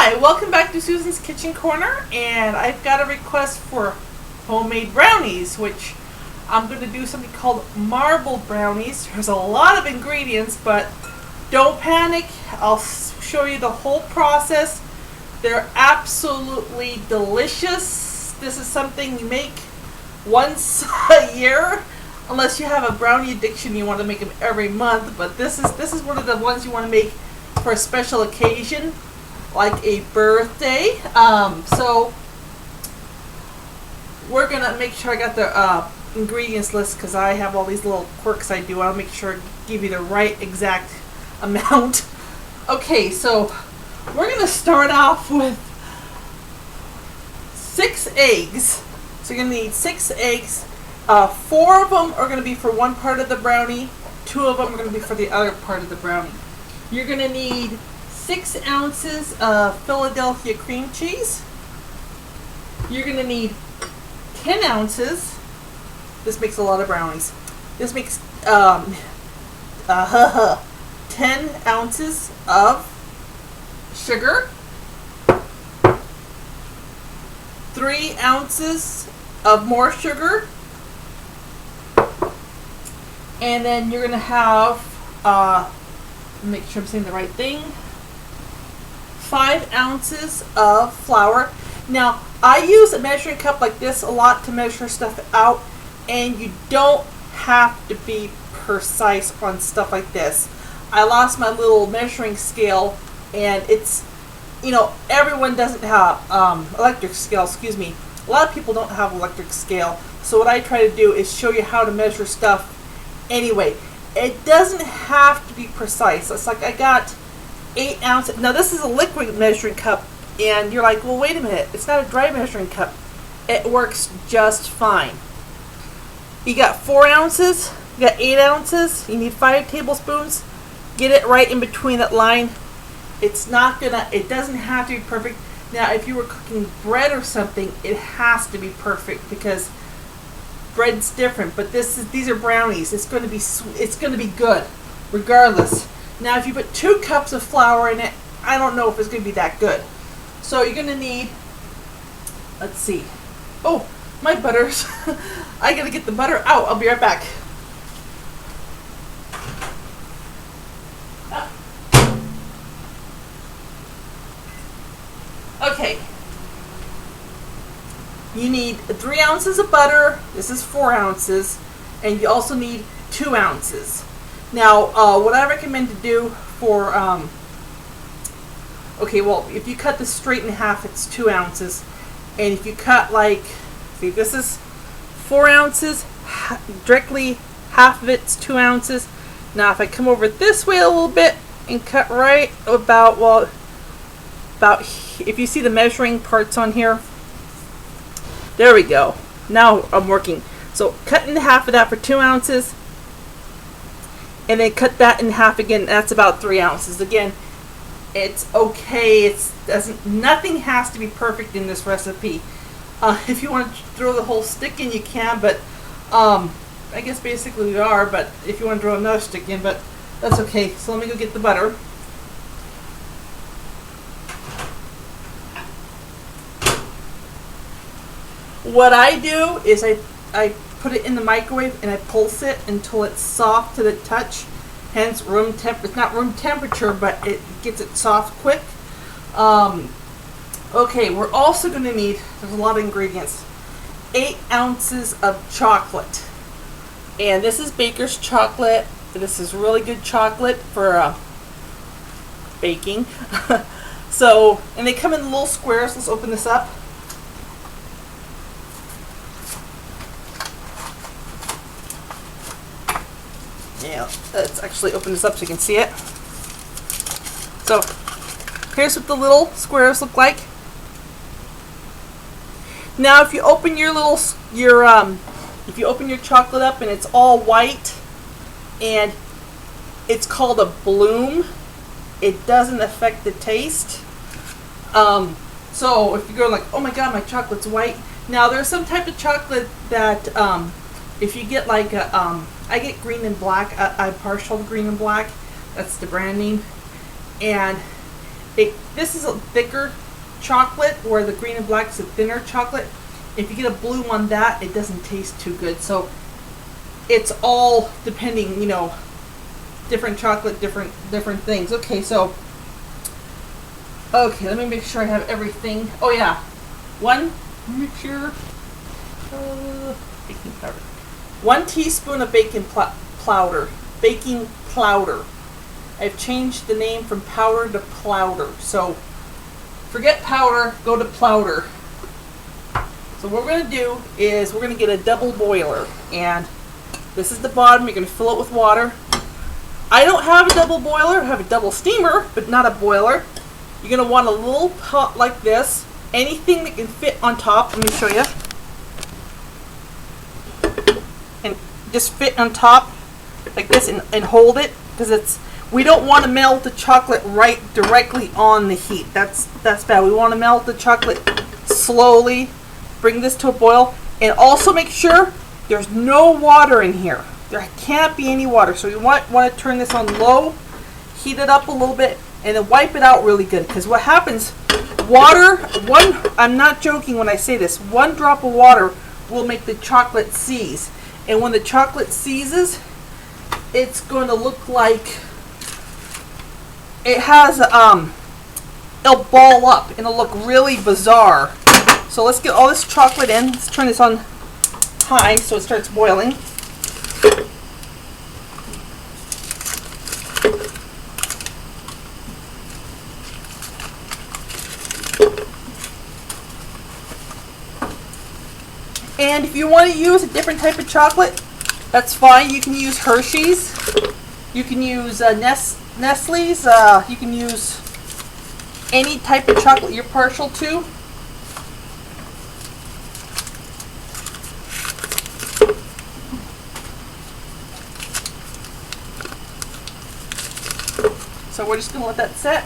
Hi, welcome back to Susan's Kitchen Corner, and I've got a request for homemade brownies, which I'm going to do something called marble brownies. There's a lot of ingredients, but don't panic. I'll show you the whole process. They're absolutely delicious. This is something you make once a year, unless you have a brownie addiction, you want to make them every month, but this is one of the ones you want to make for a special occasion, like a birthday. So we're gonna make sure I got the ingredients list, because I have all these little quirks I do. I'll make sure to give you the right exact amount. Okay, so we're gonna start off with 6 eggs. So you're gonna need 6 eggs. 4 of them are gonna be for one part of the brownie. 2 of them are gonna be for the other part of the brownie. You're gonna need 6 ounces of Philadelphia cream cheese. You're going to need 10 ounces. This makes a lot of brownies. This makes 10 ounces of sugar. 3 ounces of more sugar. And then you're going to have, make sure I'm saying the right thing, 5 ounces of flour. Now, I use a measuring cup like this a lot to measure stuff out, and you don't have to be precise on stuff like this. I lost my little measuring scale, and it's, you know, everyone doesn't have electric scale, excuse me. A lot of people don't have electric scale, so what I try to do is show you how to measure stuff anyway. It doesn't have to be precise. It's like I got 8 ounces. Now this is a liquid measuring cup, and you're like, well, wait a minute, it's not a dry measuring cup. It works just fine. You got 4 ounces, you got 8 ounces, you need 5 tablespoons. Get it right in between that line. It doesn't have to be perfect. Now if you were cooking bread or something, it has to be perfect, because bread's different, but these are brownies. It's going to be good regardless. Now if you put 2 cups of flour in it, I don't know if it's going to be that good. So you're going to need, let's see, oh, my butters. I got to get the butter out. I'll be right back. Okay. You need 3 ounces of butter. This is 4 ounces. And you also need 2 ounces. Now, what I recommend to do for, okay, well, if you cut this straight in half, it's 2 ounces. And if you cut like, see, this is 4 ounces, directly half of it's 2 ounces. Now, if I come over this way a little bit and cut right about, well, if you see the measuring parts on here, there we go. Now I'm working. So cut in half of that for 2 ounces. And then cut that in half again. That's about 3 ounces. Again, it's okay. Nothing has to be perfect in this recipe. If you want to throw the whole stick in, you can. But I guess basically we are. But if you want to throw another stick in, but that's okay. So let me go get the butter. What I do is I put it in the microwave and I pulse it until it's soft to the touch. Hence room temp. It's not room temperature, but it gets it soft quick. Okay, we're also going to need, there's a lot of ingredients, 8 ounces of chocolate. And this is Baker's chocolate. This is really good chocolate for baking. So, and they come in little squares. Let's open this up. Yeah, let's actually open this up so you can see it. So here's what the little squares look like. Now if you open your if you open your chocolate up and it's all white and it's called a bloom, it doesn't affect the taste. So if you're going like, oh my god, my chocolate's white. Now there's some type of chocolate that if you get like a I get green and black. I'm partial to green and black. That's the brand name. And This is a thicker chocolate, where the green and black is a thinner chocolate. If you get a blue one, that it doesn't taste too good. So it's all depending, you know, different chocolate, different things. Okay, so let me make sure I have everything. Oh yeah, make sure baking powder. 1 teaspoon of baking powder. Baking powder. I've changed the name from powder to plowder. So forget powder, go to plowder. So what we're going to do is we're going to get a double boiler, and this is the bottom. You're going to fill it with water. I don't have a double boiler. I have a double steamer, but not a boiler. You're going to want a little pot like this. Anything that can fit on top. Let me show you. And just fit on top like this and hold it, because we don't want to melt the chocolate right directly on the heat. That's bad. We want to melt the chocolate slowly. Bring this to a boil, and also make sure there's no water in here. There can't be any water. So you want to turn this on low, heat it up a little bit, and then wipe it out really good. Because what happens, I'm not joking when I say this, 1 drop of water will make the chocolate seize. And when the chocolate seizes, it's going to look like it has, it'll ball up and it'll look really bizarre. So let's get all this chocolate in. Let's turn this on high so it starts boiling. And if you want to use a different type of chocolate, that's fine. You can use Hershey's. You can use Nestle's. You can use any type of chocolate you're partial to. So we're just going to let that set.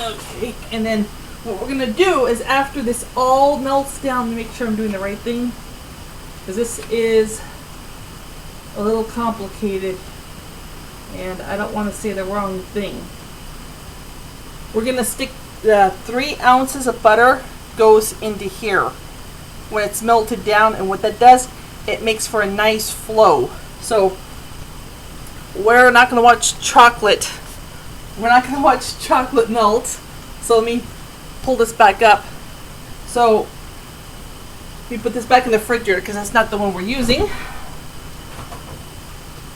Okay, and then what we're going to do is, after this all melts down, to make sure I'm doing the right thing, because this is a little complicated and I don't want to say the wrong thing. We're going to stick 3 ounces of butter goes into here when it's melted down, and what that does, it makes for a nice flow. So we're not going to watch chocolate. We're not going to watch chocolate melt. So let me pull this back up. So we put this back in the refrigerator because that's not the one we're using.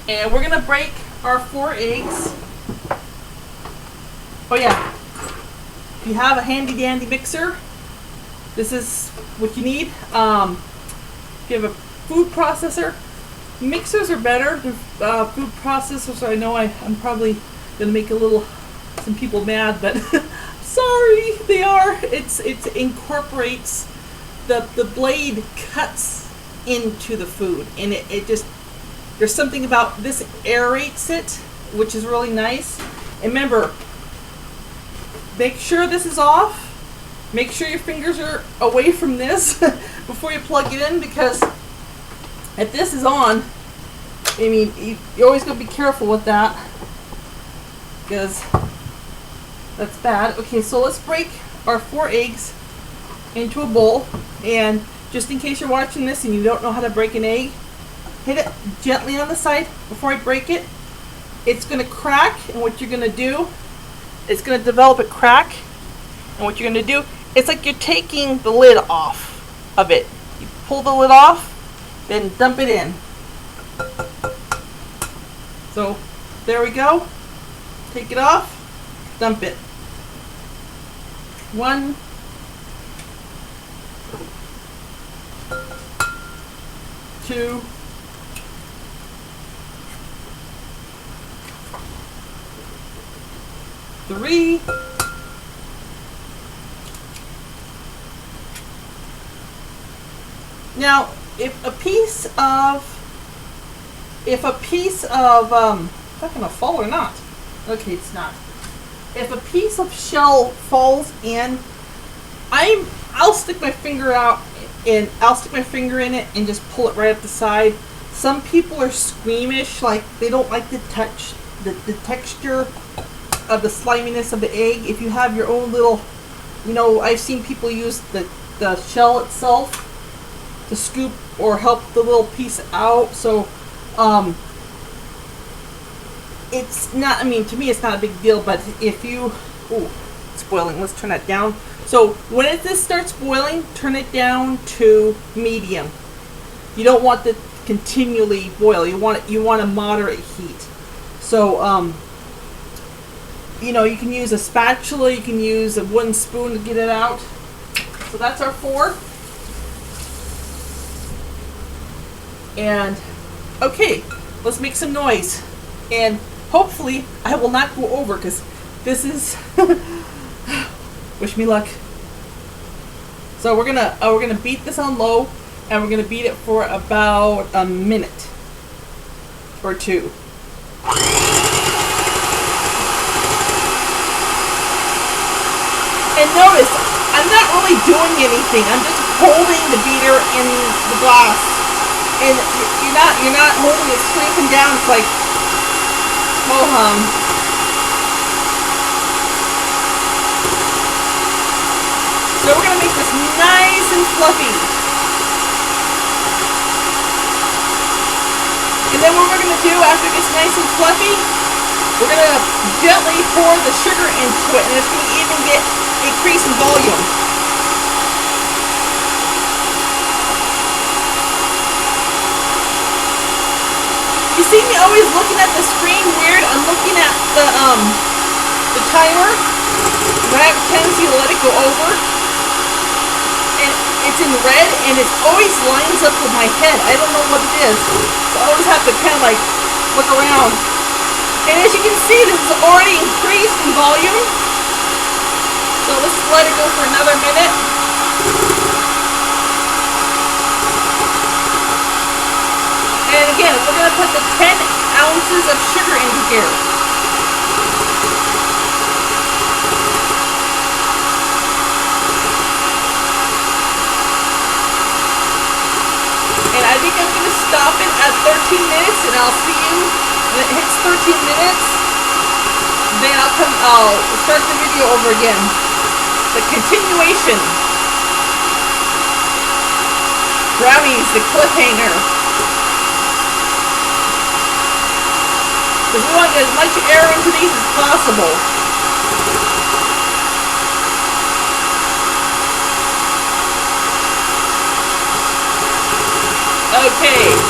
And we're going to break our 4 eggs. Oh yeah, if you have a handy dandy mixer, this is what you need. If you have a food processor, mixers are better than food processors. I know I'm probably going to make some people mad, but sorry, they are. It incorporates, the blade cuts into the food, and it just, there's something about this, aerates it, which is really nice. And remember, make sure this is off. Make sure your fingers are away from this before you plug it in, because if this is on, I mean, you're always going to be careful with that, because that's bad. Okay, so let's break our 4 eggs into a bowl, and just in case you're watching this and you don't know how to break an egg, hit it gently on the side before I break it. It's going to crack, and what you're going to do, it's going to develop a crack, and what you're going to do, it's like you're taking the lid off of it. You pull the lid off, then dump it in. So there we go. Take it off, dump it. 1, 2, 3, 4. Now, if a piece of, is that gonna fall or not? Okay, it's not. If a piece of shell falls in, I'll stick my finger out, and I'll stick my finger in it and just pull it right up the side. Some people are squeamish, like they don't like to touch the texture of the sliminess of the egg. If you have your own little, you know, I've seen people use the shell itself to scoop or help the little piece out. So it's not, I mean, to me it's not a big deal, but if you, ooh, it's boiling, let's turn that down. So when this starts boiling, turn it down to medium. You don't want it continually boil. You want a moderate heat. So you know, you can use a spatula, you can use a wooden spoon to get it out. So that's our 4. And okay, let's make some noise. And hopefully I will not go over, because this is wish me luck. So we're gonna beat this on low, and we're gonna beat it for about a minute or 2. And notice, I'm not really doing anything. I'm just holding the beater in the glass, and you're not holding it straight and down. It's like ho hum. So we're gonna make this nice and fluffy. And then what we're gonna do after it gets nice and fluffy, we're gonna gently pour the sugar into it, and it's gonna even get increase in volume. You see me always looking at the screen weird? I'm looking at the timer, but I have a tendency to let it go over, and it's in red, and it always lines up with my head. I don't know what it is, so I always have to kind of like look around. And as you can see, this is already increased in volume. So let's let it go for another minute. And again, we're going to put the 10 ounces of sugar into here. And I think I'm going to stop it at 13 minutes, and I'll see you when it hits 13 minutes. Then I'll start the video over again. The continuation. Brownies, the cliffhanger. Because we want to get as much air into these as possible. Okay.